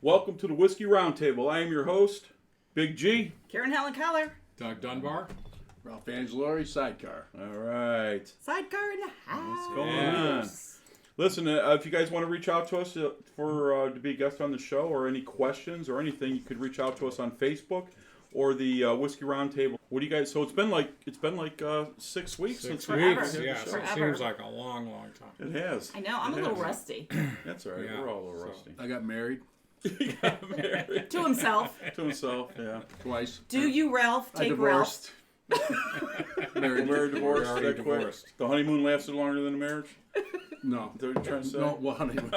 Welcome to the Whiskey Roundtable. I am your host, Big G. Karen Helen Keller. Doug Dunbar. Ralph Angelori, Sidecar. All right. Sidecar in the house. What's going on? Listen, if you guys want to reach out to us to be a guest on the show or any questions or anything, you could reach out to us on Facebook or the Whiskey Roundtable. What do you guys? So it's been like 6 weeks since we Forever. Yeah, so it seems like a long, long time. It has. I know. I'm a little rusty. That's all right. Yeah, We're all a little rusty. I got married He got married To himself. to himself. Yeah. twice. Do you, Ralph? I Take divorced. Married, divorced. We're already That quick. divorced. The honeymoon lasted longer than the marriage. No. Is that what you're trying to say? No, well, honeymoon.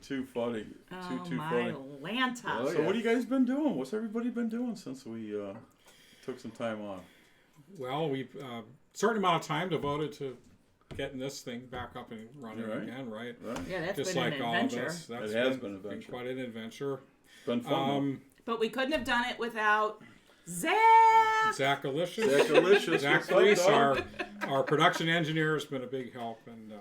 Too funny. Oh, Too my funny. Lanta. Oh, So yeah. what have you guys been doing? What's everybody been doing since we took some time off? Well, we've certain amount of time devoted to getting this thing back up and running Right. again, right? Right? Yeah, that's Just been like an all adventure. of us. That's It has been an adventure. quite an adventure. Been fun. But we couldn't have done it without Zach. Zachalicious. Zachalicious. Zach What's up, Reese, our production engineer, has been a big help, and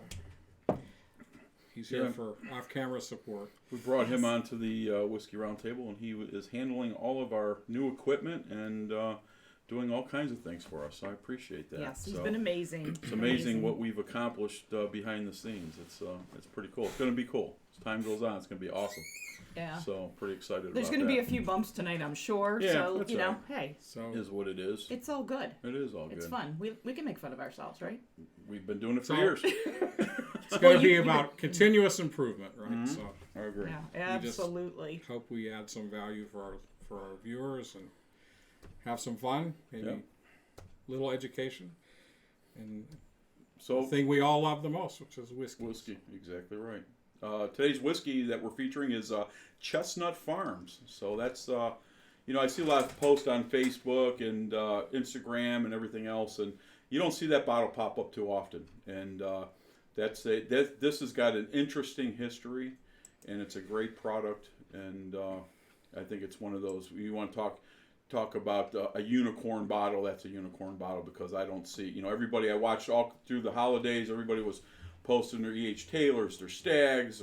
he's here Yeah. for off-camera support. We brought him onto the Whiskey Roundtable, and he is handling all of our new equipment and doing all kinds of things for us. So I appreciate that. Yes, he's So been amazing. it's amazing what we've accomplished behind the scenes. It's pretty cool. It's going to be cool. As time goes on, it's going to be awesome. Yeah. So pretty excited There's about going to be a that. few bumps tonight, I'm sure. Yeah, So, that's you know, all hey, So Is what it is. it's all good. It is all good. It's fun. We can make fun of ourselves, right? We've been doing it for So- years. it's going to be about continuous improvement, right? Mhm. So I agree. Yeah, just- absolutely. hope we add some value for our viewers and have some fun, maybe Yep. little education, and So the thing we all love the most, which is whiskey. whiskey, exactly right. Today's whiskey that we're featuring is Chestnut Farms. So that's, I see a lot of posts on Facebook and Instagram and everything else, and you don't see that bottle pop up too often. And this has got an interesting history, and it's a great product. And I think it's one of those you want to talk about a unicorn bottle. That's a unicorn bottle because I don't see, everybody I watched all through the holidays, everybody was posting their E.H. Taylors, their Stags,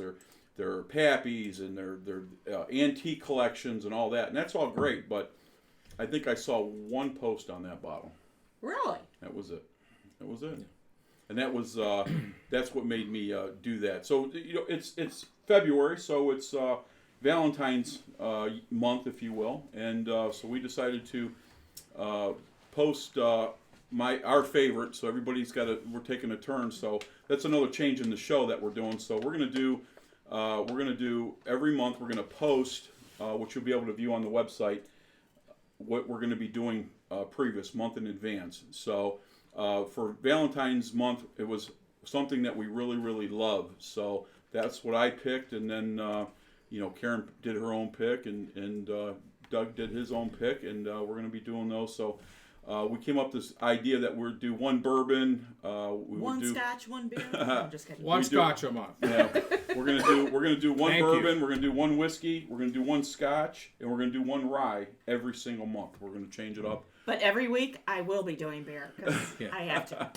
their Pappies, and their antique collections and all that. And that's all great, but I think I saw one post on that bottle. Really? That was it. That was it. And that was that's what made me do that. So it's February, so it's Valentine's month, if you will, and so we decided to post our favorite. So everybody's we're taking a turn. So that's another change in the show that we're doing. So we're gonna do every month. We're gonna post, which you'll be able to view on the website, what we're gonna be doing previous month in advance. So for Valentine's month, it was something that we really, really love. So that's what I picked, and then Karen did her own pick, and Doug did his own pick, and we're going to be doing those. So we came up with this idea that we'd do one bourbon, One Scotch, one beer. No, I'm just kidding. One Scotch a month. Yeah, we're gonna do one Thank bourbon, you. we're gonna do one whiskey, we're gonna do one Scotch, and we're gonna do one rye every single month. We're gonna change it up. But every week I will be doing beer because Yeah. I have to.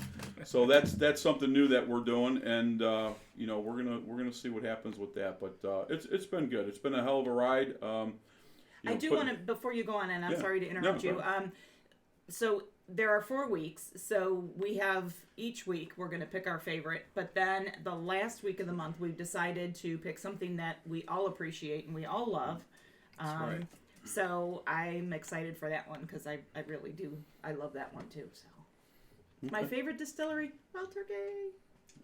So that's something new that we're doing, and we're gonna see what happens with that. But it's been good. It's been a hell of a ride. I do want to, before you go on, and I'm Yeah. sorry to interrupt No, you. So there are 4 weeks. So we have each week we're going to pick our favorite, but then the last week of the month we've decided to pick something that we all appreciate and we all love. That's right. So I'm excited for that one because I really do. I love that one too. So my favorite distillery, Walter Gay.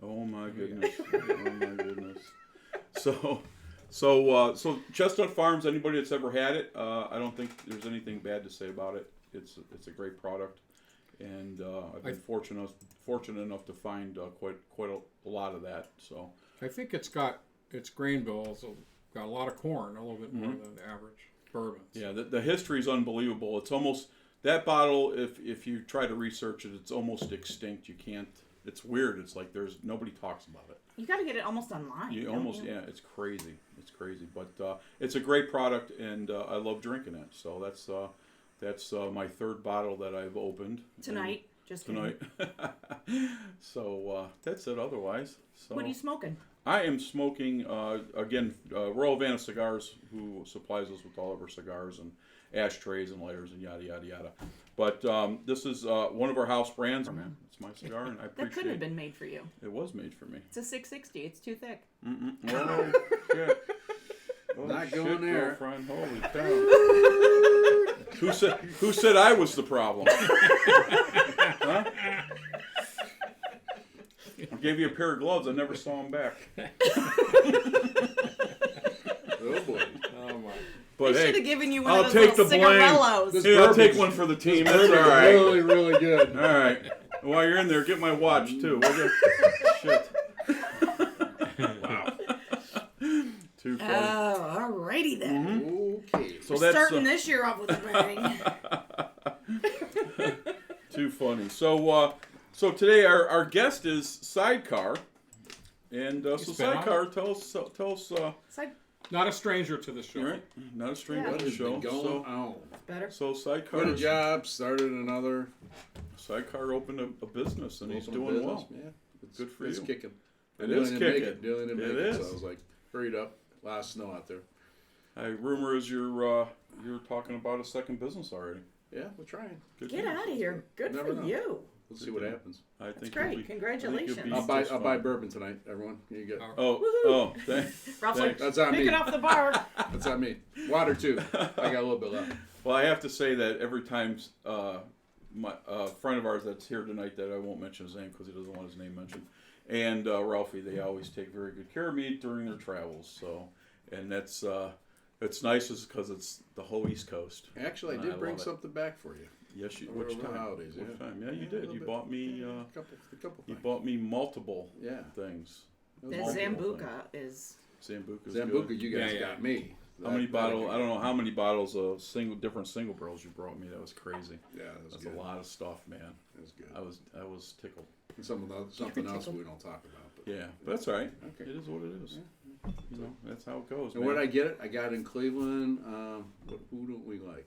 Oh my goodness! Oh my goodness! So Chestnut Farms. Anybody that's ever had it, I don't think there's anything bad to say about it. It's a great product, and I've been fortunate enough to find quite a lot of that. So I think it's grain bills, got a lot of corn, a little bit more than the average bourbons. yeah, the history is unbelievable. It's almost that bottle. If you try to research it, it's almost extinct. You can't. It's weird. It's like nobody talks about it. You got to get it almost online. Yeah, it's crazy. It's crazy, but it's a great product, and I love drinking it. So that's my third bottle that I've opened Tonight. Just kidding. tonight. So that's it. Otherwise, so What are you smoking? I am smoking, again, Royal Havana Cigars, who supplies us with all of our cigars and ashtrays and lighters and yada, yada, yada. But this is one of our house brands. Man, it's my cigar, and I appreciate it. That couldn't have been made for you. It was made for me. It's a 660. It's too thick. Mm-mm. Oh, shit. Oh, Not shit, going there. girlfriend. Holy cow. Who said I was the problem? Huh? I gave you a pair of gloves. I never saw them back. Oh boy. Oh my. But They should hey, have given you one I'll of those take the little blame. cigarellos. This hey, I'll take bourbon's- one for the team. This That's all bourbon's right. really, really good. All right. While you're in there, get my watch too. Will you? Shit. Wow. Too funny. Oh, alrighty then. Okay. So We're that's starting this year off with a bang. too funny. So today our guest is Sidecar, and so He's been on Sidecar, tell us. Side Not a stranger to the show. All right, not a stranger Yeah. to What the has show. been going So, on? better. so Sidecar, Quit a job, started another. Sidecar opened a business, and he's opened a doing business. well. Yeah. It's, Good for it's you. kicking. It Dylan is didn't make kicking. it. Dylan didn't It make it. is. So I was like, hurried up. A lot of snow out there. Rumor is you're talking about a second business already. Yeah, we're trying. Good Get news. out of here. Good Never for know. you. We'll see what happens. I think That's you'll great. be- Congratulations. I think I'll buy just I'll buy fine. bourbon tonight, everyone. You get. Oh, Woohoo. thanks. Ralph's like, That's on pick me. it off the bar. That's on me. Water too. I got a little bit left. Well, I have to say that every time my friend of ours that's here tonight, that I won't mention his name because he doesn't want his name mentioned, and Ralphie, they always take very good care of me during their travels. So, and that's it's nice because it's the whole East Coast. Actually, I I did bring love it. something back for you. Yes, you. Over Which the time? holidays, Which yeah. time? Yeah, you Yeah, a did. little You bit. bought me. Yeah, a couple You things. bought me multiple Yeah. things. That Multiple Zambuca is. Zambuca's Zambuca, good. you guys Yeah, yeah. got me. How many bottles? I don't know how many bottles of different single barrels you brought me. That was crazy. Yeah, that's That's good. a lot of stuff, man. That's good. I was tickled. And something else we don't talk about. But. Yeah, but that's all right. Okay. It is what it is. You know, that's how it goes. And man. where did I get it? I got it in Cleveland. Who don't we like?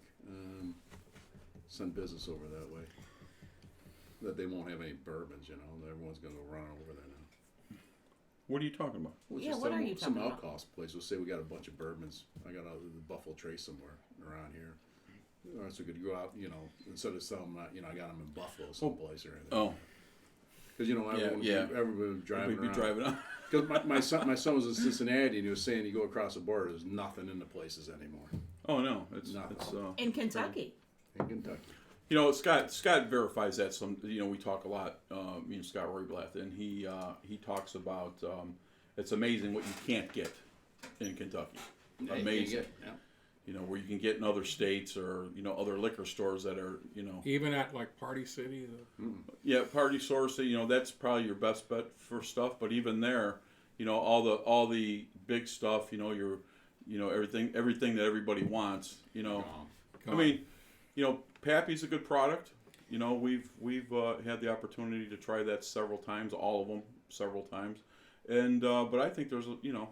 Some business over that way. That they won't have any bourbons, you know. Everyone's going to run over there now. What are you talking about? Well, Yeah, just what are you some talking about? alcohol place. We'll say we got a bunch of bourbons. I got out of the Buffalo Trace somewhere around here. Or so we could go out, you know, instead of selling them, you know, I got them in Buffalo someplace or anything. Oh, Because, you know, everyone driving we'd be around. driving up. Because my son was in Cincinnati and he was saying you go across the border, there's nothing in the places anymore Oh no, it's Nothing. In Kentucky. in Kentucky. you know, Scott verifies that. You know, we talk a lot. Me and Scott Royblath, and he talks about it's amazing what you can't get in Kentucky. Amazing. Yeah. You know, where you can get in other states or, you know, other liquor stores that are, you know. Even at like Party City. Yeah, party stores, you know, that's probably your best bet for stuff. But even there, you know, all the big stuff, you know, everything that everybody wants, you know. I mean, you know, Pappy's a good product. You know, we've had the opportunity to try that several times, all of them several times. And but I think there's, you know,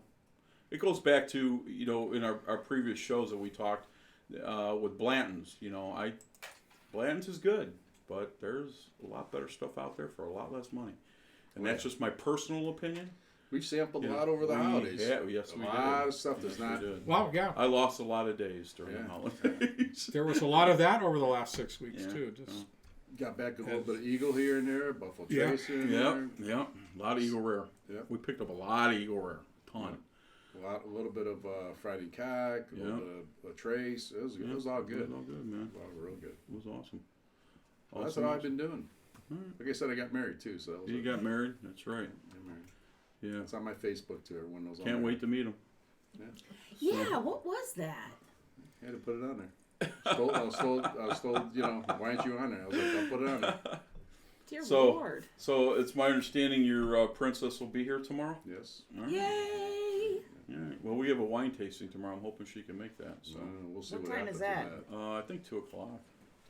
it goes back to, you know, in our previous shows that we talked with Blanton's. You know, Blanton's is good, but there's a lot better stuff out there for a lot less money. And that's just my personal opinion. We've sampled Yeah, a lot over the holidays. Yeah, yes, a we lot did. of stuff that's Yes, not. we did. Well, yeah. I lost a lot of days during the holidays. There was a lot of that over the last 6 weeks Yeah. too. Just Got back a little bit of Eagle here and there, Buffalo Yeah. Trace here and Yep, there. yep. A lot of Eagle Rare. Yep. We picked up a lot of Eagle Rare. Ton. A little bit of Friday Cock, a little bit of Trace. It was all good. It was all good, man. Real good. It was awesome. That's Awesome, what I've awesome. been doing. Like I said, I got married too, so that was You it. got married? That's right. Got married. Yeah. It's on my Facebook too. Everyone knows. I'm Can't married. wait to meet him. Yeah, what was that? I had to put it on there. I was told, you know, why aren't you on there? I was like, I'll put it on there. Dear So- Lord. So it's my understanding your princess will be here tomorrow? Yes. All right. Yay! All right. Well, we have a wine tasting tomorrow. I'm hoping she can make that. So We'll see What what, time happens is with that? I think 2:00.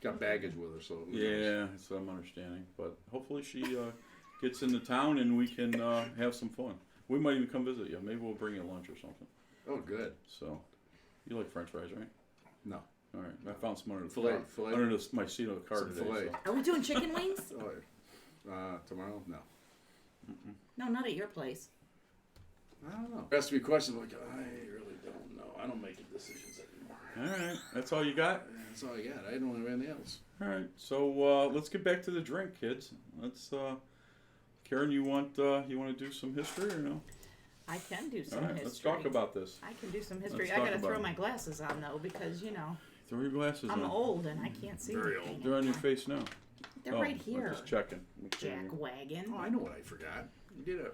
Got baggage with her, so. who knows? Yeah, that's what I'm understanding. But hopefully she gets into town and we can have some fun. We might even come visit you. Maybe we'll bring you lunch or something. Oh, good. So, you like French fries, right? No. All right. I found some under the Filet- car, filet. under my seat of the car Some today. filet. So. Are we doing chicken wings? Oh, tomorrow? No. No, not at your place. I don't know. Asked me questions like, I really don't know. I don't make the decisions anymore. All right, that's all you got. That's all I got. I don't have anything else. All right, so let's get back to the drink, kids. Let's. Karen, you want to do some history or no? I can do some All right, history. let's talk about this. I can do some history. Let's I talk gotta about throw it. my glasses on though because Throw your glasses I'm on. old and I can't see Very anything. old. They're on your face now. They're Oh, right I'm here. just checking. Make sure Jack wagon. Oh, I know what I forgot.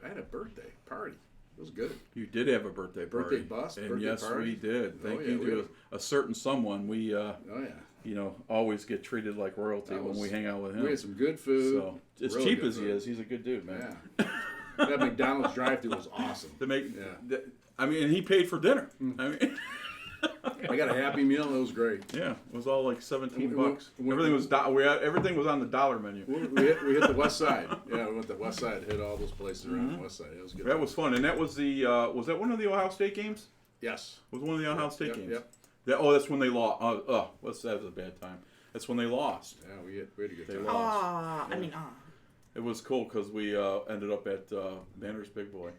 I had a birthday party. It was good. You did have a birthday party. Birthday bus, And birthday yes, party. we did. Thank Oh, you yeah, to a certain someone. We, Oh yeah. always get treated like royalty That when was- we hang out with him. We had some good food. So as really cheap good as he food. is, he's a good dude, man. Yeah. That McDonald's drive-thru was awesome. To make, Yeah. I mean, and he paid for dinner. I mean, I got a Happy Meal. And it was great. yeah, it was all like $17. We- Everything was everything was on the dollar menu. We hit the West Side. Yeah, we went to the West Side. Hit all those places around the West Side. It was good. That was fun, and that was the was that one of the Ohio State games? Yes. It was one of the Ohio State Yep, games. yep. That's when they lost. That was a bad time. That's when they lost. Yeah, we had a good They time. lost. It It was cool because we ended up at Banner's Big Boy.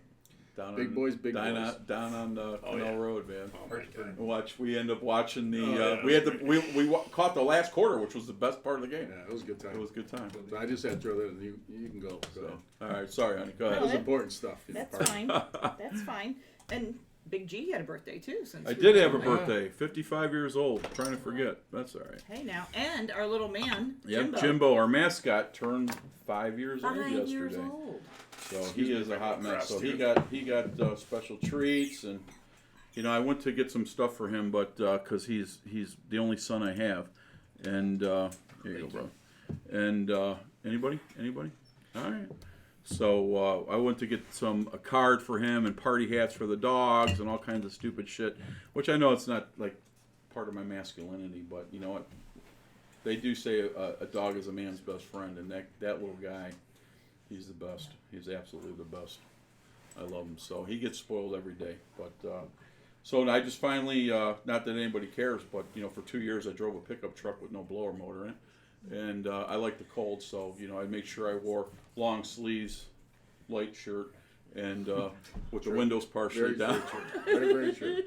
Down Big on, Boys, Big down Boys. On Canal yeah. Road, man. Oh my God. We ended up watching the. yeah, we it had was we caught the last quarter, which was the best part of the game. Yeah, it was a good time. It was a good time. So I just had to throw that in. You can go. Go So, ahead. all right, sorry, honey. Go That ahead. was that- important stuff. That's Pardon. fine. That's fine. And Big G had a birthday too. Since I you did were have a there. birthday. 55 years old. Trying to forget. That's all right. Hey now, and our little man, Yep, Jimbo. Jimbo, our mascot, turned 5 years old 5 yesterday. years old. So Excuse he me is for a hot going mess. So across he got special treats, and I went to get some stuff for him, but because he's the only son I have, and here you go, bro. And anybody? All right. So I went to get a card for him and party hats for the dogs and all kinds of stupid shit, which I know it's not like part of my masculinity, but you know what? They do say a dog is a man's best friend, and that little guy, he's the best. He's absolutely the best. I love him. So he gets spoiled every day. But so I just finally, not that anybody cares, but for 2 years I drove a pickup truck with no blower motor in it, and I like the cold, so I made sure I wore long sleeves, light shirt, and with the windows partially Very, down. very true. Very, very true.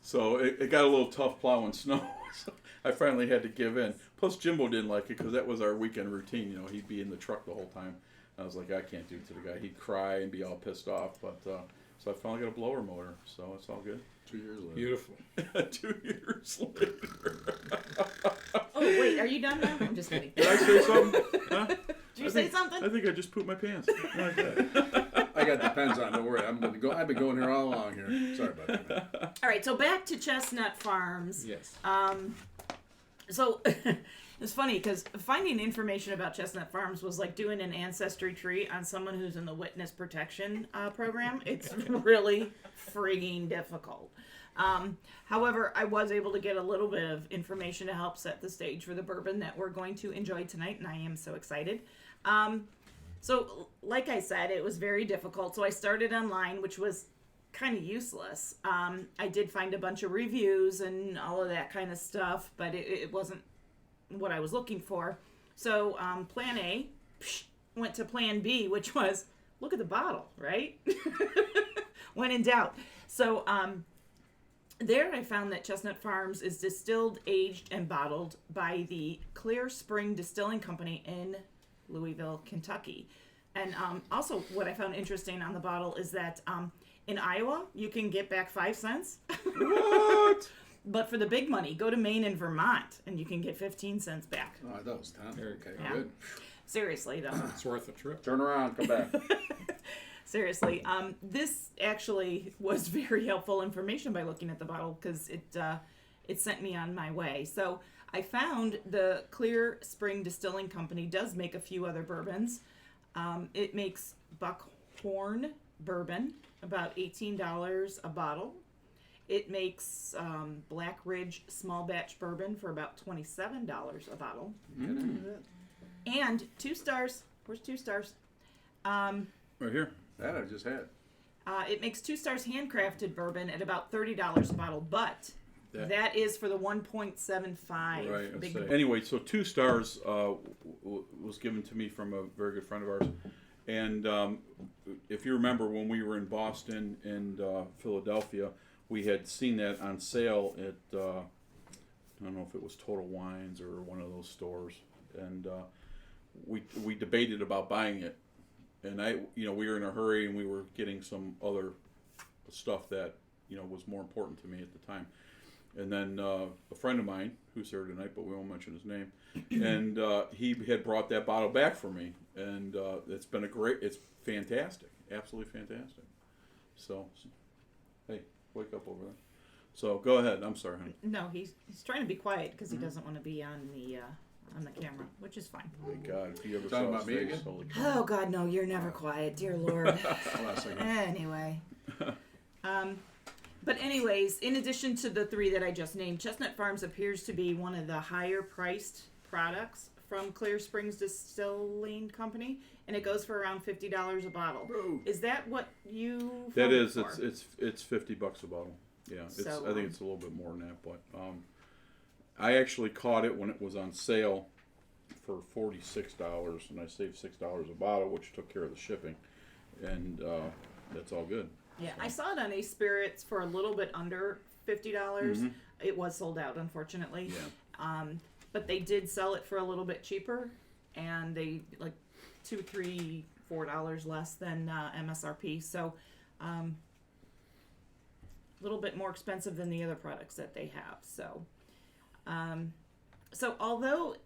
So it got a little tough plowing snow. So I finally had to give in. Plus Jimbo didn't like it because that was our weekend routine. He'd be in the truck the whole time. I was like, I can't do it to the guy. He'd cry and be all pissed off. But so I finally got a blower motor. So it's all good. 2 years later. Beautiful. 2 years later. Oh wait, are you done now? I'm just kidding. Did I say something? Huh? Did you say something? I think I just pooped my pants. I got the pens on. Don't worry. I've been going here all along here. Sorry about that, man. All right, so back to Chestnut Farms. Yes. So it's funny because finding information about Chestnut Farms was like doing an ancestry tree on someone who's in the witness protection program. It's really frigging difficult. However, I was able to get a little bit of information to help set the stage for the bourbon that we're going to enjoy tonight, and I am so excited. So, like I said, it was very difficult. So I started online, which was kind of useless. I did find a bunch of reviews and all of that kind of stuff, but it wasn't what I was looking for. So plan A went to plan B, which was look at the bottle, right? When in doubt. So there I found that Chestnut Farms is distilled, aged, and bottled by the Clear Spring Distilling Company in Louisville, Kentucky. And also what I found interesting on the bottle is that in Iowa, you can get back 5 cents. What? But for the big money, go to Maine and Vermont, and you can get 15 cents back. Oh, I thought it was 10. Okay, Yeah. good. Seriously, though. It's worth a trip. Turn around, come back. Seriously. This actually was very helpful information by looking at the bottle because it sent me on my way. So I found the Clear Spring Distilling Company does make a few other bourbons. It makes Buckhorn bourbon, about $18 a bottle. It makes Black Ridge small batch bourbon for about $27 a bottle. And 2 stars. Where's 2 stars? Right here. That I just had. It makes 2 stars handcrafted bourbon at about $30 a bottle, but that is for the 1.75. Right. Big Anyway, so 2 stars was given to me from a very good friend of ours, and if you remember when we were in Boston and Philadelphia, we had seen that on sale at I don't know if it was Total Wines or one of those stores, and we debated about buying it, and we were in a hurry and we were getting some other stuff that was more important to me at the time. And then a friend of mine who's here tonight, but we won't mention his name, and he had brought that bottle back for me, and it's fantastic, absolutely fantastic. So, hey, wake up over there. So go ahead. I'm sorry, honey. No, he's trying to be quiet because he doesn't want to be on the camera, which is fine. Thank God. If you ever Talking saw about his me face, again? holy cow. Oh God, no! You're never quiet, dear Lord. Hold on a second. Anyway, but anyways, in addition to the three that I just named, Chestnut Farms appears to be one of the higher priced products from Clear Springs Distilling Company, and it goes for around $50 a bottle. Bro. Is that what you? That found is, for? it's $50 a bottle. Yeah, So, I think it's a little bit more than that, but I actually caught it when it was on sale for $46, and I saved $6 a bottle, which took care of the shipping, and that's all good. Yeah, I saw it on Ace Spirits for a little bit under $50. It was sold out, unfortunately. Yeah. But they did sell it for a little bit cheaper, and they like $2, $3, $4 less than MSRP. So, a little bit more expensive than the other products that they have. So, so although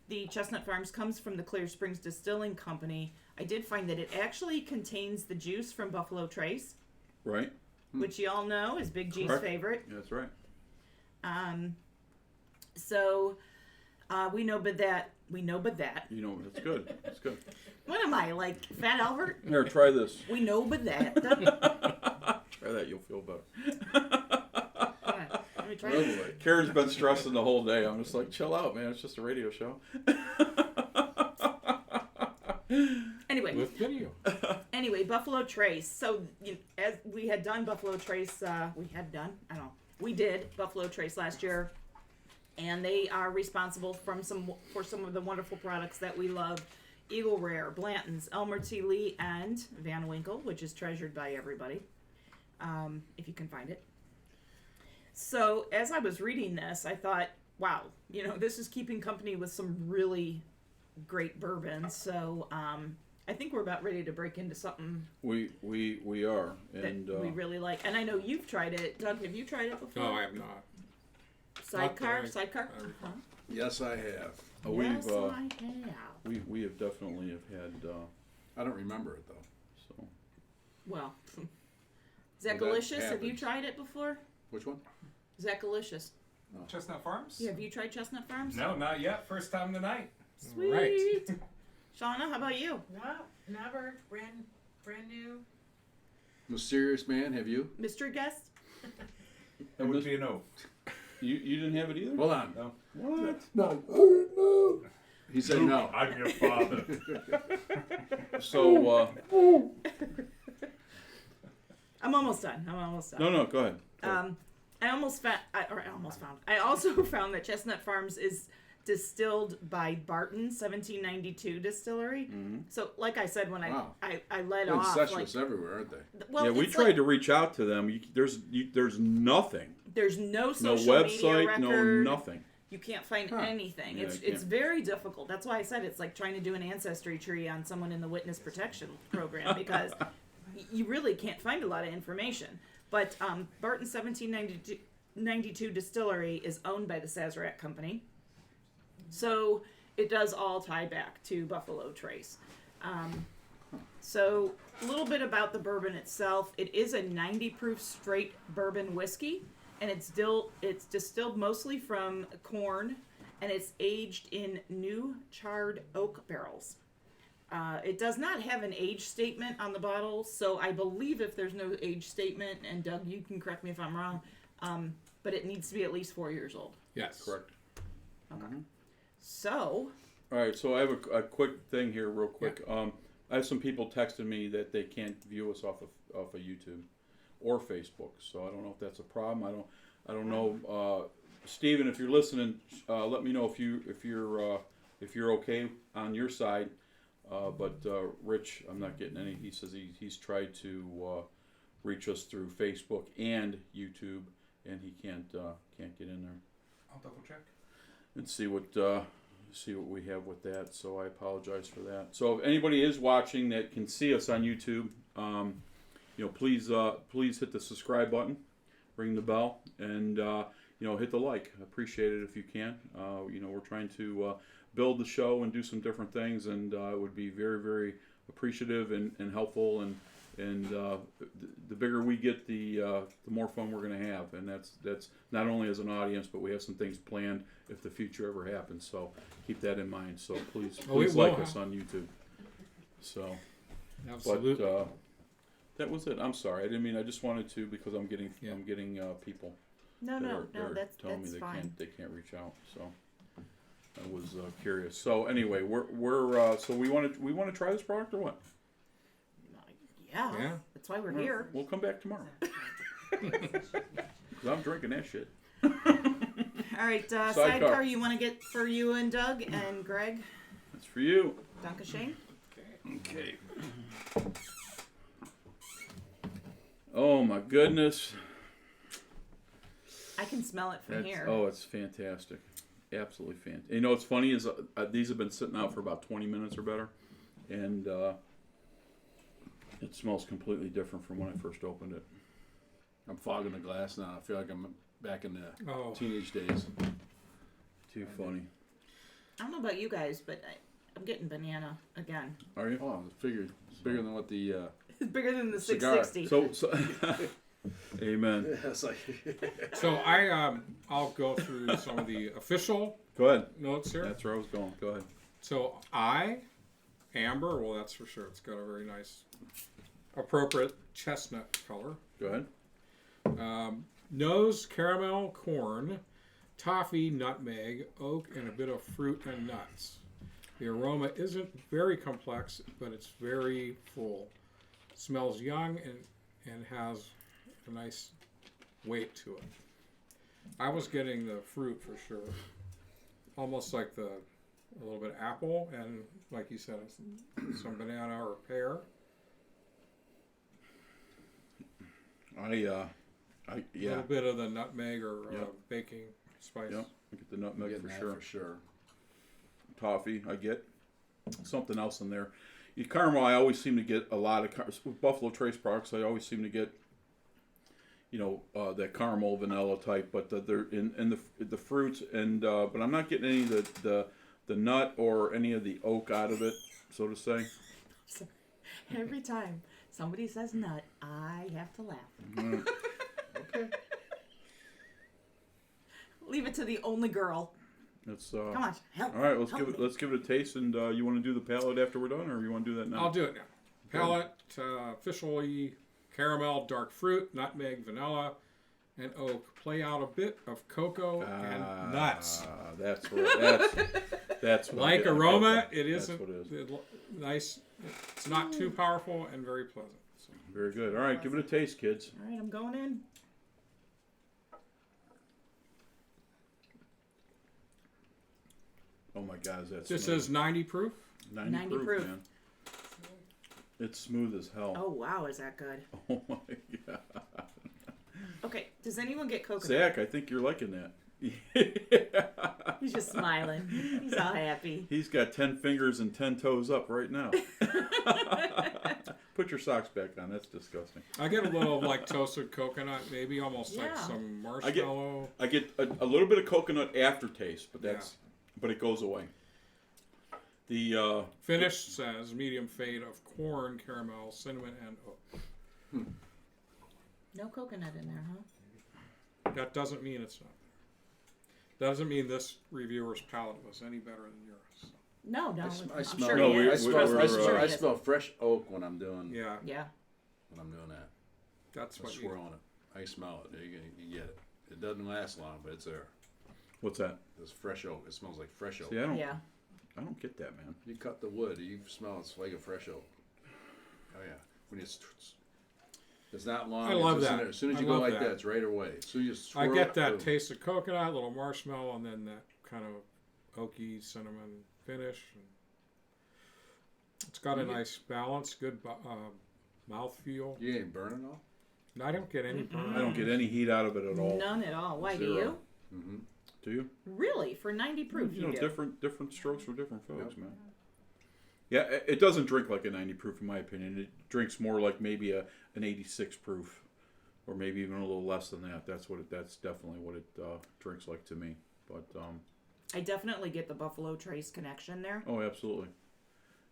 the Chestnut Farms comes from the Clear Springs Distilling Company, I did find that it actually contains the juice from Buffalo Trace, Right? which you all know is Big G's Correct. favorite. Yeah, that's right. So we know but that. That's good. That's good. What am I, like Fat Albert? Here, try this. We know but that. Try that, you'll feel better. Yeah, let me try it. Lovely. Karen's been stressing the whole day. I'm just like, chill out, man. It's just a radio show. Anyway, anyway, Buffalo Trace. So as we had done Buffalo Trace, we did Buffalo Trace last year, and they are responsible for some of the wonderful products that we love: Eagle Rare, Blanton's, Elmer T. Lee, and Van Winkle, which is treasured by everybody, if you can find it. So as I was reading this, I thought, wow, this is keeping company with some really great bourbon. So I think we're about ready to break into something We are, that and we really like. And I know you've tried it. Doug, have you tried it before? No, I have not. Sidecar? Not Sidecar? that Uh-huh. Yes, I have. Yes, I have. we have definitely have had I don't remember it though. so. Well, Well, Zackalicious, that have you happens. tried it before? Which one? Zackalicious. Chestnut Farms? Yeah, have you tried Chestnut Farms? No, not yet. First time tonight. Sweet. Right. Shauna, how about you? No, never. Brand new. Mysterious Man, have you? Mystery guest? That would be a no. You didn't have it either? Hold on. No. What? No. He said no. I'm your father. So I'm almost done. no, go ahead. I also found that Chestnut Farms is distilled by Barton 1792 Distillery. So, like I said when Wow. I led They're off, incestuous everywhere, aren't they? well, Yeah, we it's tried like, to reach out to them. There's nothing. There's no No social media website, record. no nothing. You can't find Huh. anything. Yeah, It's I can't. it's very difficult. That's why I said it's like trying to do an ancestry tree on someone in the witness protection program because you really can't find a lot of information. But Barton 1792 Distillery is owned by the Sazerac Company, so it does all tie back to Buffalo Trace. So a little bit about the bourbon itself. It is a 90 proof straight bourbon whiskey, and it's distilled mostly from corn, and it's aged in new charred oak barrels. It does not have an age statement on the bottle, so I believe if there's no age statement, and Doug, you can correct me if I'm wrong, but it needs to be at least 4 years old. Yes. Correct. Okay. So, All right, so I have a quick thing here, real quick. I have some people texting me that they can't view us off of YouTube or Facebook, so I don't know if that's a problem. I don't know. Steven, if you're listening, let me know if you're okay on your side. But Rich, I'm not getting any. He says he's tried to reach us through Facebook and YouTube, and he can't get in there I'll double check. and see what we have with that. So I apologize for that. So if anybody is watching that can see us on YouTube, please hit the subscribe button, ring the bell, and hit the like. I appreciate it if you can. We're trying to build the show and do some different things, and it would be very, very appreciative and helpful. And the bigger we get, the more fun we're going to have. And that's not only as an audience, but we have some things planned if the future ever happens. So keep that in mind. So please like us on YouTube. So, Absolutely. but that was it. I'm sorry. I didn't mean. I just wanted to because I'm getting people No, that are that's telling me fine. they can't reach out. So I was curious. So anyway, we're so we want to try this product or what? Yeah, that's why we're here. We'll come back tomorrow. 'Cause I'm drinking that shit. All right, sidecar. You want to get for you and Doug and Greg? That's for you. Danke Shane. Okay. Oh my goodness. I can smell it from here. Oh, it's fantastic. Absolutely fantastic. You know what's funny is these have been sitting out for about 20 minutes or better, and it smells completely different from when I first opened it. I'm fogging the glass now. I feel like I'm back in the Oh. teenage days. Too funny. I don't know about you guys, but I'm getting banana again. Are you? Oh, I figured it's bigger than what the It's bigger than the Cigar. 660. So amen. it's like So I'll go through some of the official Go ahead. notes here. That's where I was going. Go ahead. So amber, well that's for sure. It's got a very nice, appropriate chestnut color. Go ahead. Nose, caramel, corn, toffee, nutmeg, oak, and a bit of fruit and nuts. The aroma isn't very complex, but it's very full. Smells young and has a nice weight to it. I was getting the fruit for sure. Almost like a little bit of apple and, like you said, some banana or pear. Yeah. A little bit of the nutmeg or Yep. baking spice. Yep. I get the nutmeg getting for that sure. for sure. Toffee, I get something else in there. Caramel, I always seem to get a lot of with Buffalo Trace products. I always seem to get, that caramel vanilla type. But they're in the fruits and but I'm not getting any of the nut or any of the oak out of it, so to say. Every time somebody says nut, I have to laugh. Okay. Leave it to the only girl. It's Come on, help. all right. help me. Let's give it a taste. And you want to do the palate after we're done, or you want to do that now? I'll do it now. Palette, officially caramel, dark fruit, nutmeg, vanilla, and oak. Play out a bit of cocoa and nuts. That's what. That's what Like I'm aroma, getting. it That's isn't what it is. nice. It's not too powerful and very pleasant. So. Very good. All right, give it a taste, kids. All right, I'm going in. Oh my God, is that This smooth? is 90 proof. 90 proof. man. It's smooth as hell. Oh wow, is that good? Oh my God. Okay, does anyone get coconut? Zach, I think you're liking that. He's just smiling. He's all happy. He's got 10 fingers and 10 toes up right now. Put your socks back on. That's disgusting. I get a little like toasted coconut, maybe almost like Yeah. some marshmallow. I get a little bit of coconut aftertaste, but but it goes away. The Finish says medium fade of corn, caramel, cinnamon, and oak. No coconut in there, huh? That doesn't mean it's not. Doesn't mean this reviewer's palate was any better than yours. No, no. I I'm smell. sure No, he we- is. we- Trust me, we're, I'm sure I he is. smell fresh oak when I'm doing Yeah, Yeah. that. that's I what swirl you. on it. I smell it. You get it. It doesn't last long, but it's there. what's that? It's fresh oak. It smells like fresh oak. See, I Yeah. don't get that, man. You cut the wood, you smell it's like a fresh oak. Oh yeah, when it's not long. I it's love just in that. there. As soon as I you go love like that. that, it's right away. As soon as you I swirl get it, that boom. taste of coconut, a little marshmallow, and then that kind of oaky cinnamon finish. It's got a nice balance, good mouthfeel. You ain't burning all? And I don't get any burn. I don't get any heat out of it at all. None at all. Why do Zero. you? Mm-hmm. Do you? Really? For 90 proof, You know, do? different strokes for different folks, man. Yeah, it doesn't drink like a 90 proof, in my opinion. It drinks more like maybe an 86 proof, or maybe even a little less than that. That's definitely what it drinks like to me. But I definitely get the Buffalo Trace connection there. oh, absolutely.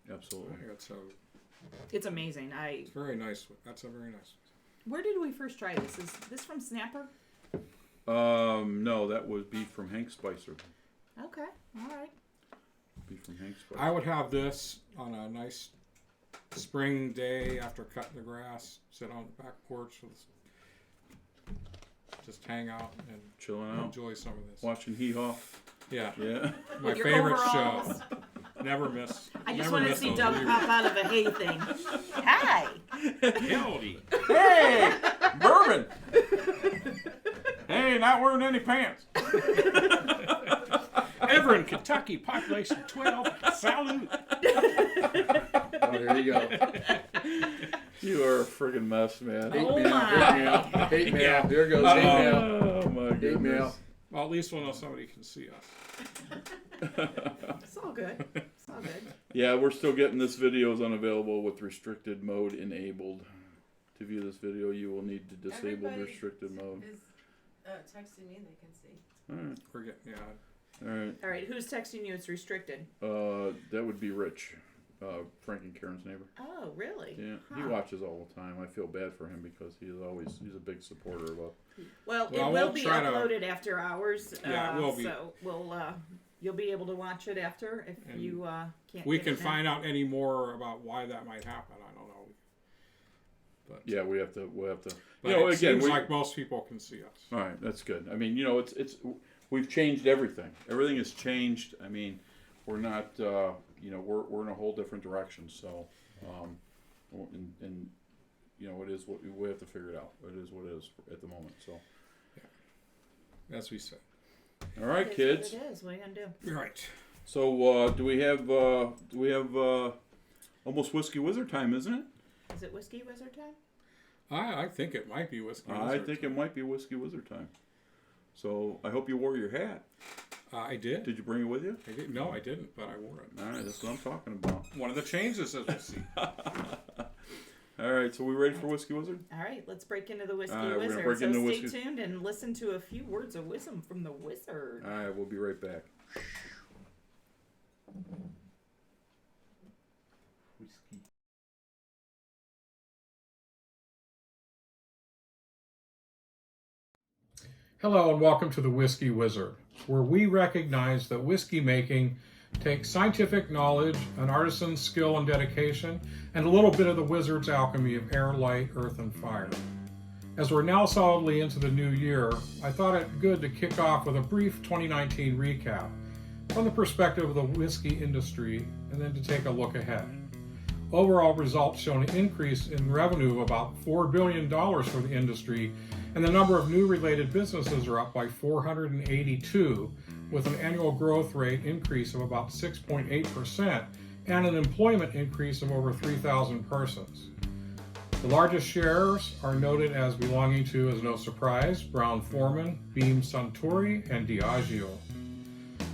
I Absolutely. think It's amazing. it's very nice. That's a very nice. Where did we first try this? Is this from Snapper? No, that would be from Hank Spicer. Okay, all right. Be from Hank Spicer. I would have this on a nice spring day after cutting the grass, sit on the back porch, just hang out and Chilling out, enjoy some of this. watching Hee Haw. Yeah, Yeah. my Your favorite overalls. show. Never miss. I just never want to miss see those Doug reviews. pop out of a hay thing. Hi. Howdy. Hey, bourbon. Hey, not wearing any pants. Ever in Kentucky, population 12. Salute. Oh, there you go. You are a friggin' mess, man. Hate Oh mail. my. Hate mail. Hate mail. Here goes hate mail. Oh my Hate goodness. mail. Well, at least we'll know somebody can see us. It's all good. It's all good. Yeah, we're still getting this video is unavailable with restricted mode enabled. To view this video, you will need to disable Everybody restricted mode. Is texting me, they can see. All right, We're getting, yeah. all right. All right, who's texting you? It's restricted. That would be Rich, Frank and Karen's neighbor. Oh, really? Yeah, he Huh. watches all the time. I feel bad for him because he's a big supporter of us. Well, it Well, will we'll be try to- uploaded after hours. Yeah, it will be. So you'll be able to watch it after if And you can't. We get can it now. find out any more about why that might happen. I don't know. But Yeah, we'll have to. but You know, it again, seems we, like most people can see us. all right, that's good. I mean, you know, we've changed everything. Everything has changed. I mean, we're not, you know, we're in a whole different direction. So, and you know, it is what we have to figure it out. It is what it is at the moment. So, As we said. all right, It is kids. What it is. What are you gonna do? Right. So, do we have almost Whiskey Wizard time, isn't it? Is it Whiskey Wizard time? I think it might be Whiskey I Wizard. think it might be Whiskey Wizard time. So, I hope you wore your hat. I did. Did you bring it with you? I did. No, I didn't, but I wore it. All right, that's what I'm talking about. One of the changes, as we'll see. All right, so we ready for Whiskey Wizard? All right, let's break into the Whiskey All right, we're gonna Wizard. break So into stay Whiskey- tuned and listen to a few words of wisdom from the wizard. All right, we'll be right back. Whiskey. Hello and welcome to the Whiskey Wizard, where we recognize that whiskey making takes scientific knowledge, an artisan's skill and dedication, and a little bit of the wizard's alchemy of air, light, earth, and fire. As we're now solidly into the new year, I thought it good to kick off with a brief 2019 recap from the perspective of the whiskey industry, and then to take a look ahead. Overall results show an increase in revenue of about $4 billion for the industry, and the number of new related businesses are up by 482, with an annual growth rate increase of about 6.8% and an employment increase of over 3,000 persons. The largest shares are noted as belonging to, as no surprise, Brown-Forman, Beam Suntory, and Diageo.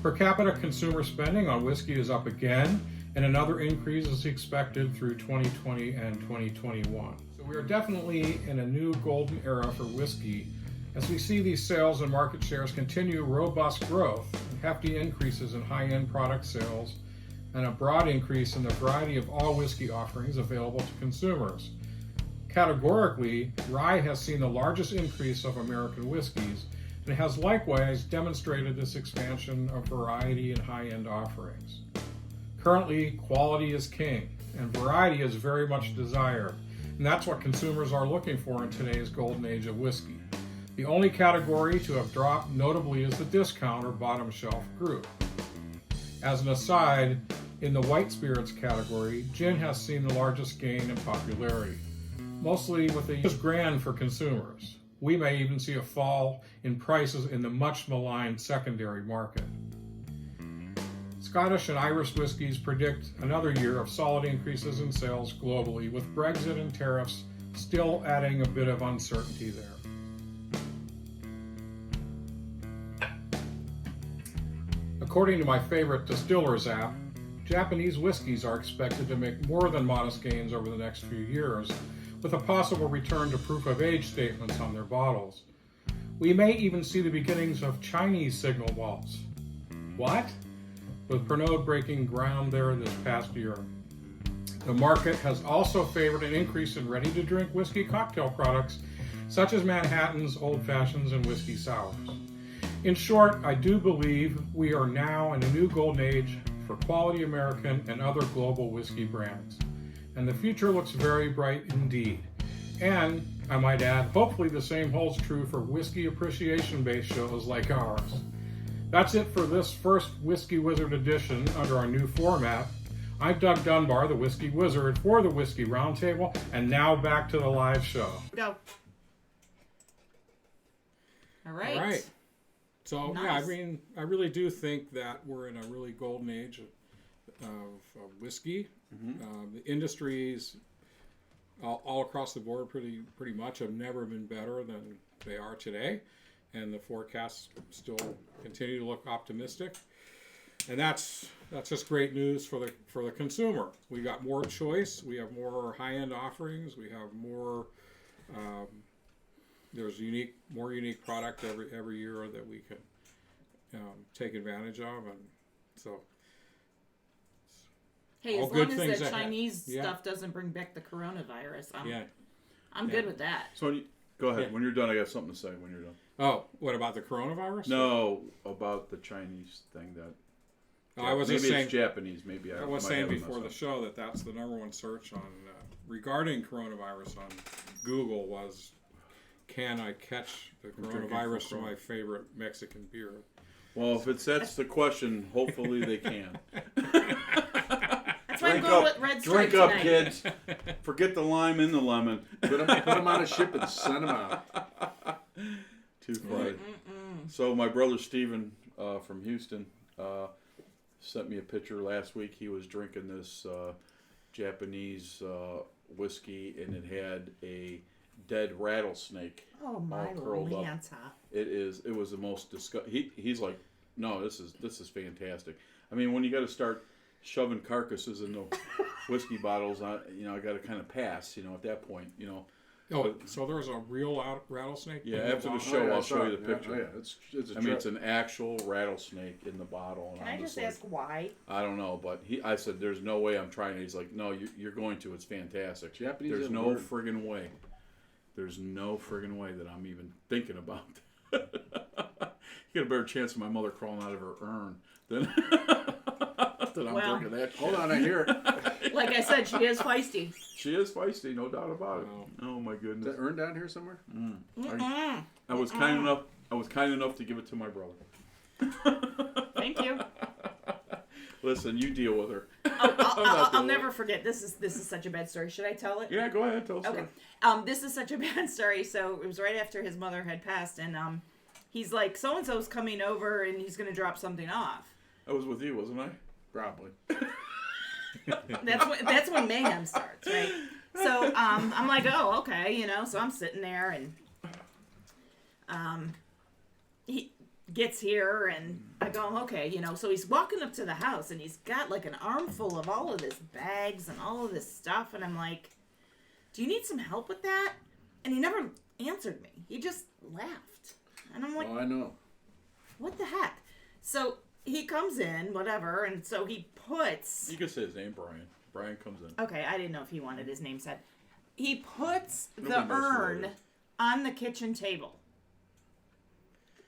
Per capita consumer spending on whiskey is up again, and another increase is expected through 2020 and 2021. So we are definitely in a new golden era for whiskey as we see these sales and market shares continue robust growth and hefty increases in high-end product sales and a broad increase in the variety of all whiskey offerings available to consumers. Categorically, rye has seen the largest increase of American whiskeys and has likewise demonstrated this expansion of variety and high-end offerings. Currently, quality is king, and variety is very much desired, and that's what consumers are looking for in today's golden age of whiskey. The only category to have dropped notably is the discount or bottom shelf group. As an aside, in the white spirits category, gin has seen the largest gain in popularity, mostly with the grand for consumers. We may even see a fall in prices in the much maligned secondary market. Scottish and Irish whiskeys predict another year of solid increases in sales globally, with Brexit and tariffs still adding a bit of uncertainty there. According to my favorite Distillers app, Japanese whiskeys are expected to make more than modest gains over the next few years, with a possible return to proof of age statements on their bottles. We may even see the beginnings of Chinese signal malts. What? With Pernod breaking ground there this past year. The market has also favored an increase in ready-to-drink whiskey cocktail products, such as Manhattans, Old Fashions, and whiskey sours. In short, I do believe we are now in a new golden age for quality American and other global whiskey brands. And the future looks very bright indeed. And, I might add, hopefully the same holds true for whiskey appreciation-based shows like ours. That's it for this first Whiskey Wizard edition under our new format. I'm Doug Dunbar, the Whiskey Wizard for the Whiskey Roundtable, and now back to the live show. Go. All right. All right. So, Nice. yeah, I mean, I really do think that we're in a really golden age of whiskey. The industries all across the board pretty much have never been better than they are today. And the forecasts still continue to look optimistic. And that's just great news for the consumer. We got more choice. We have more high-end offerings. We have more. There's more unique product every year that we can take advantage of, and so. Hey, All as good long as things that ahead. Chinese Yeah. stuff doesn't bring back the coronavirus, Yeah. I'm good with that. So go ahead. Yeah. When you're done, I got something to say. When you're done. Oh, what about the coronavirus? No, about the Chinese thing that. No, I was maybe just saying. it's Japanese. Maybe I was might saying have it before the messed show that's the number one search on regarding coronavirus on Google was, can I catch the drinking coronavirus from to my favorite Mexican beer? up. Well, if that's the question, hopefully they can. That's why I'm Drink going up, with Red Stripe drink up, tonight. kids. Forget the lime in the lemon. Put them on a ship and send them out. Too funny. So my brother Steven from Houston sent me a picture last week. He was drinking this Japanese whiskey, and it had a dead rattlesnake. Oh my all curled up. Lanta. It was the most disgusting. He's like, no, this is fantastic. I mean, when you got to start shoving carcasses in the whiskey bottles, I got to kind of pass. At that point, Oh, so there's a real rattlesnake? Yeah, in the after the bottle? show, I I'll saw show you it. the picture. Oh, yeah. It's a I mean, trip. it's an actual rattlesnake in the bottle. And Can I'm I just like, ask why? I don't know, but I said, there's no way I'm trying it. He's like, no, you're going to. It's fantastic. Japanese There's have no word. friggin' way. There's no friggin' way that I'm even thinking about that. You got a better chance of my mother crawling out of her urn than I'm Well, drinking that shit. Hold on, I hear it. Like I said, she is feisty. She is feisty, no doubt about it. Wow. Oh my Is goodness. that urn down here somewhere? I was kind enough to give it to my brother. Thank you. Listen, you deal with her. I'll doing never forget. This is such a bad story. Should I tell it? Yeah, go ahead, tell us. Okay. This is such a bad story. So it was right after his mother had passed, and he's like, so and so's coming over, and he's gonna drop something off. I was with you, wasn't I? Probably. That's when mayhem starts, right? So I'm like, oh, okay, so I'm sitting there, and he gets here, and I go, okay, so he's walking up to the house, and he's got like an armful of all of his bags and all of this stuff, and I'm like, do you need some help with that? And he never answered me. He just laughed, and I'm like, Oh, I know. what the heck? So he comes in, whatever, and so he puts. You can say his name, Brian. Brian comes in. Okay, I didn't know if he wanted his name said. He puts Nobody the knows who that urn is. on the kitchen table.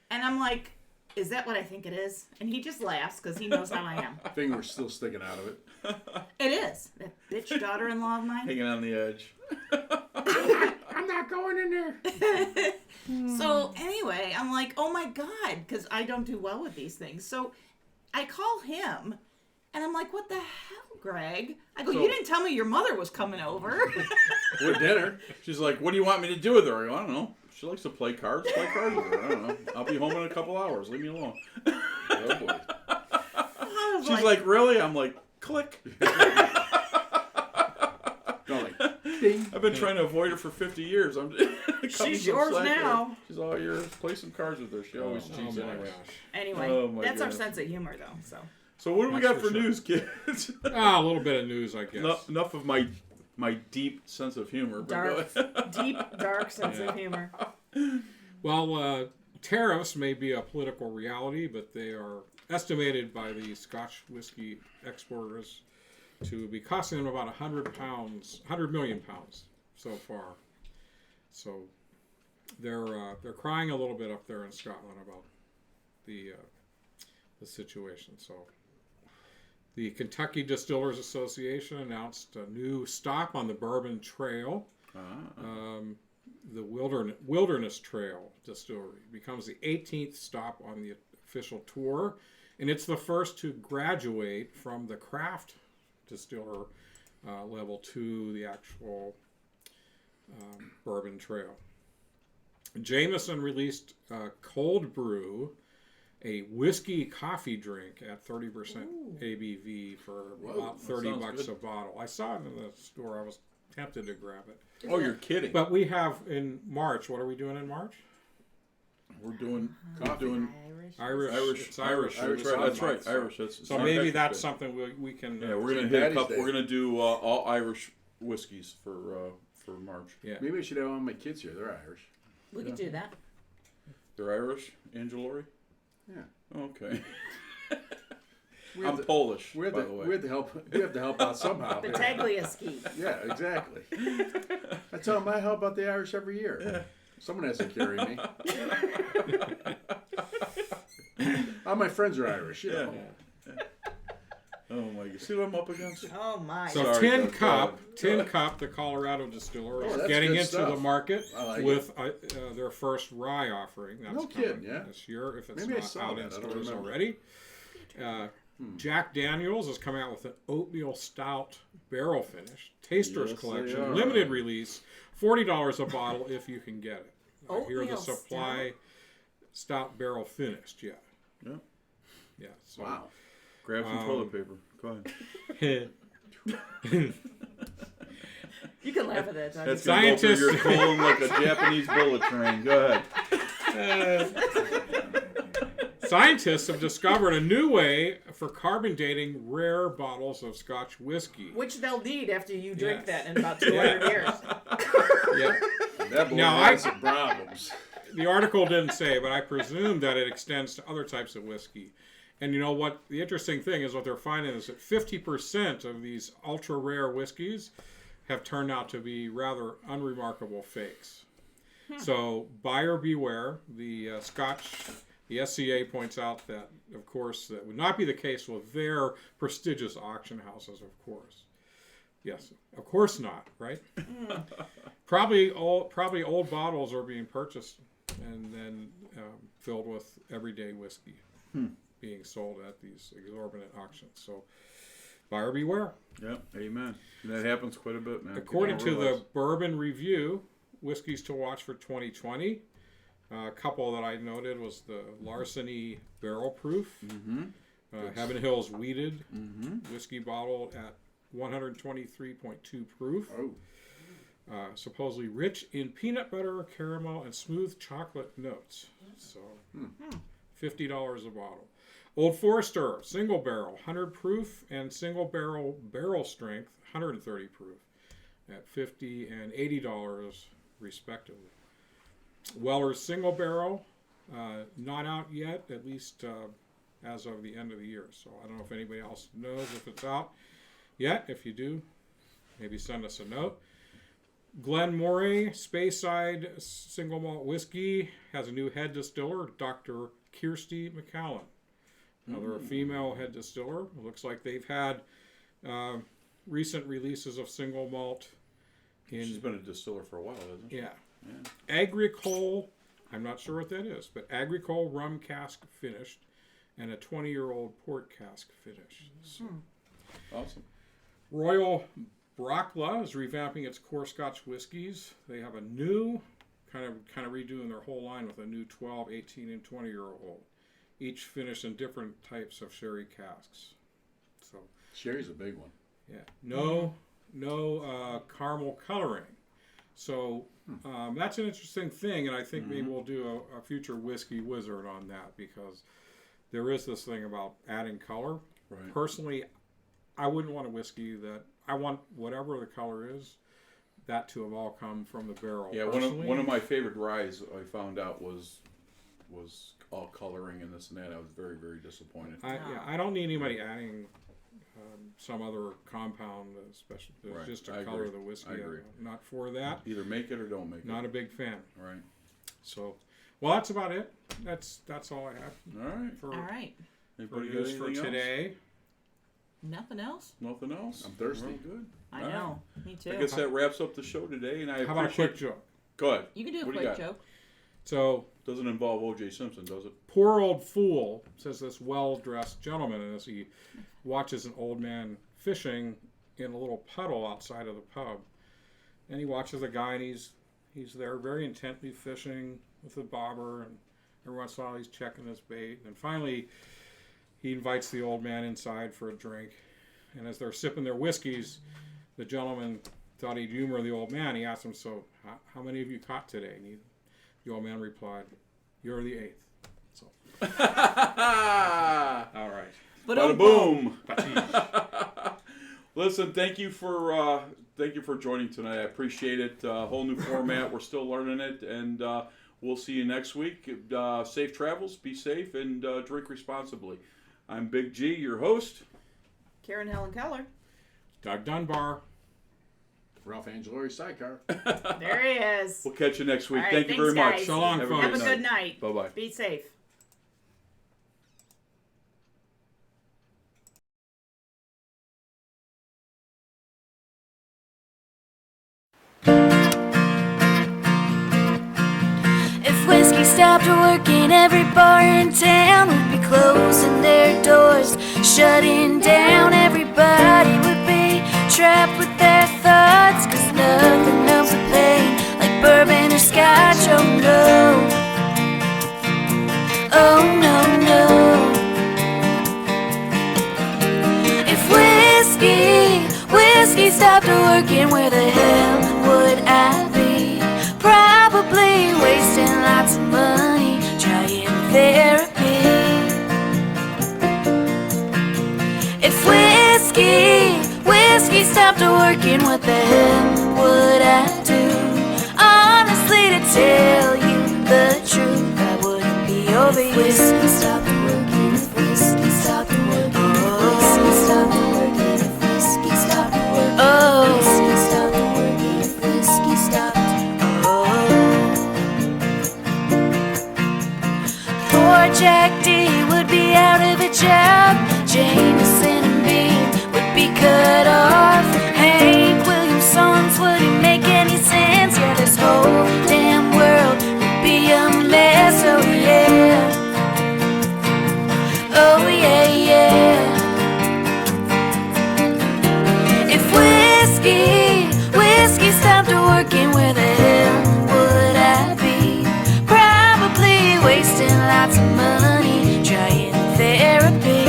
And I'm like, is that what I think it is? And he just laughs because he knows how I am. Finger's still sticking out of it. It is. That bitch daughter-in-law of mine. Hanging on the edge. I'm not going in there. So anyway, I'm like, oh my God, because I don't do well with these things. So I call him, and I'm like, what the hell, Greg? I go, So- you didn't tell me your mother was coming over. With dinner. She's like, what do you want me to do with her? I go, I don't know. She likes to play cards. Play cards with her. I don't know. I'll be home in a couple hours. Leave me alone. Oh, boy. I was She's like, really? I'm like, click. Going like, ding. I've been trying to avoid her for 50 years. I'm She's yours now. She's all yours. Play some cards with her. She always Oh cheats my anyway. gosh. Anyway, Oh my that's our goodness. sense of humor, though. So So what do we That's got for for sure. news, kids? A little bit of news, I guess. Enough of my deep sense of humor. But go dark, ahead. deep, dark sense of humor. Well, tariffs may be a political reality, but they are estimated by the Scotch whiskey exporters to be costing them about 100 million pounds so far. So they're crying a little bit up there in Scotland about the situation. So the Kentucky Distillers Association announced a new stop on the Bourbon Trail. The Wilderness Trail Distillery becomes the 18th stop on the official tour, and it's the first to graduate from the craft distiller level to the actual Bourbon Trail. Jameson released Cold Brew, a whiskey coffee drink at 30% ABV for about that $30 sounds good. a bottle. I saw it in the store. I was tempted to grab it. Oh, you're kidding. But we have in March. What are we doing in March? We're doing Coffee. Irish. Irish. It's Irish. That's right. Irish. That's So maybe that's something we can. Yeah, we're gonna St. hit a Patty's couple. Day. We're gonna do all Irish whiskeys for March. Yeah. Maybe I should have all my kids here. They're Irish. We could do that. They're Irish, Angel Lori? Yeah. Okay. We I'm have to, Polish, we have by to, the way. we have to help. We have to help out somehow. Battaglia ski. Yeah, exactly. I tell them I help out the Irish every year. Yeah. Someone has to carry me. All my friends are Irish, you know. Oh my God! See what I'm up against? Oh my. So Sorry, Tin Doug, go Cup, ahead. Tin Cup, the Colorado distiller, Oh, is that's getting good into stuff. the market I like with their first rye offering. That's No coming kidding, yeah. this year, if it's Maybe I not saw out that. in I don't stores remember. already. Jack Daniels is coming out with an oatmeal stout barrel finish, Taster's Yes, they Collection, are. limited release, $40 a bottle if you can get it. I hear the Oatmeal supply stout barrel finished, yeah. Yep. Yeah. So. Wow. Grab some toilet paper. Go ahead. You can laugh at that, Doug. That's gonna go through Scientists- your colon like a Japanese bullet train. Go ahead. Scientists have discovered a new way for carbon dating rare bottles of Scotch whiskey. Which they'll need after you drink Yes. that in about 200 years. Yeah. That boy Now, has some problems. The article didn't say, but I presume that it extends to other types of whiskey. And you know what? The interesting thing is what they're finding is that 50% of these ultra rare whiskeys have turned out to be rather unremarkable fakes. So buyer beware. The the SCA points out that, of course, that would not be the case with their prestigious auction houses, of course. Yes, of course not, right? Probably old bottles are being purchased and then filled with everyday whiskey being sold at these exorbitant auctions. So buyer beware. Yep. Amen. And that happens quite a bit, man. According People to don't realize. the Bourbon Review, whiskeys to watch for 2020. A couple that I noted was the Larceny Barrel Proof, Heaven Hills Weeded whiskey bottle at 123.2 proof. Oh, Supposedly rich in peanut butter, caramel, and smooth chocolate notes. So, $50 a bottle. Old Forester Single Barrel 100 proof and Single Barrel strength 130 proof at $50 and $80 respectively. Weller's Single Barrel, not out yet, at least as of the end of the year. So I don't know if anybody else knows if it's out yet. If you do, maybe send us a note. Glenmorangie Speyside Single Malt Whiskey has a new head distiller, Dr. Kirsty McCallan. Now they're a female head distiller. It looks like they've had recent releases of single malt She's been a distiller for a while, hasn't she? yeah. Agricole, I'm not sure what that is, but Agricole rum cask finished and a 20-year-old port cask finish. So, Awesome. Royal Bracla is revamping its core Scotch whiskies. They have a new, kind of redoing their whole line with a new 12, 18, and 20-year-old, each finished in different types of sherry casks. So Sherry's a big one. yeah, no caramel coloring. So that's an interesting thing, and I think maybe we'll do a future whiskey wizard on that, because there is this thing about adding color. Right. Personally, I wouldn't want a whiskey that I want whatever the color is, that to have all come from the barrel. Yeah, personally. one of my favorite ryes I found out was all coloring and this and that. I was very, very disappointed. I don't need anybody adding some other compound, especially Right, just to I color agree. the whiskey. I agree. Not for that. Either make it or don't make it. Not a big fan. Right. So, well, that's about it. That's all I have All right. for, All right. for Anybody got news for anything else? today. Nothing else? Nothing else? I'm thirsty. Well, good. I All know. Me too. I guess that wraps up the show today, and I How about a appreciate. quick joke? Go ahead. You can do a What do you quick got? joke. So, Doesn't involve O.J. Simpson, does it? poor old fool, says this well-dressed gentleman, and as he watches an old man fishing in a little puddle outside of the pub. And he watches a guy, and he's there very intently fishing with a bobber, and every once in a while he's checking his bait. And finally, he invites the old man inside for a drink. And as they're sipping their whiskeys, the gentleman thought he'd humor the old man. He asked him, "So, how many have you caught today?" And the old man replied, "You're the 8th." So, all right. Bada boom. Batish. Listen, thank you for joining tonight. I appreciate it. Whole new format. We're still learning it, and we'll see you next week. Safe travels. Be safe and drink responsibly. I'm Big G, your host. Karen Helen Keller. Doug Dunbar. Ralph Angelori sidecar. There he is. We'll catch you next week. All right, Thank you very thanks, much. guys. So long, Have folks. Have a good night. Bye bye. Be safe. If whiskey stopped working, every bar in town would be closing their doors, shutting down. Everybody would be trapped with their thoughts, 'cause nothing numbs the pain like bourbon or scotch. Oh no, oh no, no. If whiskey stopped working, where the hell would I be? Probably wasting lots of money trying therapy. If whiskey stopped working, what the hell would I do? Honestly, to tell you the truth, I wouldn't be over you. If whiskey stopped working, if whiskey stopped working, if whiskey stopped working, if whiskey stopped working, oh, whiskey stopped working, if whiskey stopped. Poor Jack D would be out of a job. Jameson and Bean would be cut off. Hank Williams songs wouldn't make any sense. Yeah, this whole damn world would be a mess. Oh yeah, oh yeah, yeah. If whiskey stopped working, where the hell would I be? Probably wasting lots of money trying therapy.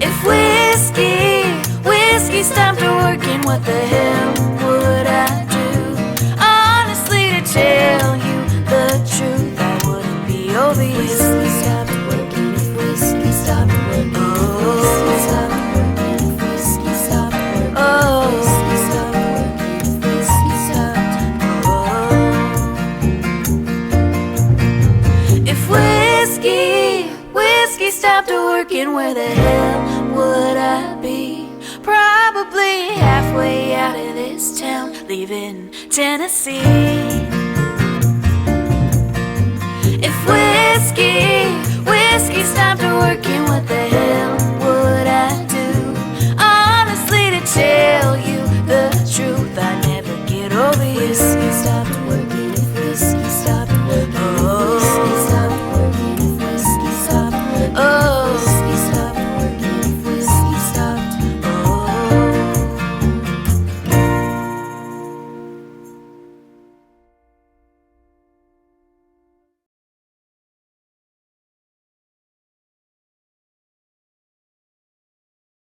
If whiskey stopped working, what the hell would I do? Honestly, to tell you the truth, I wouldn't be over you. If whiskey stopped working, if whiskey stopped working, if whiskey stopped working, if whiskey stopped working, oh, whiskey stopped working, if whiskey stopped, oh. If whiskey stopped working, where the hell would I be? Probably halfway out of this town, leaving Tennessee.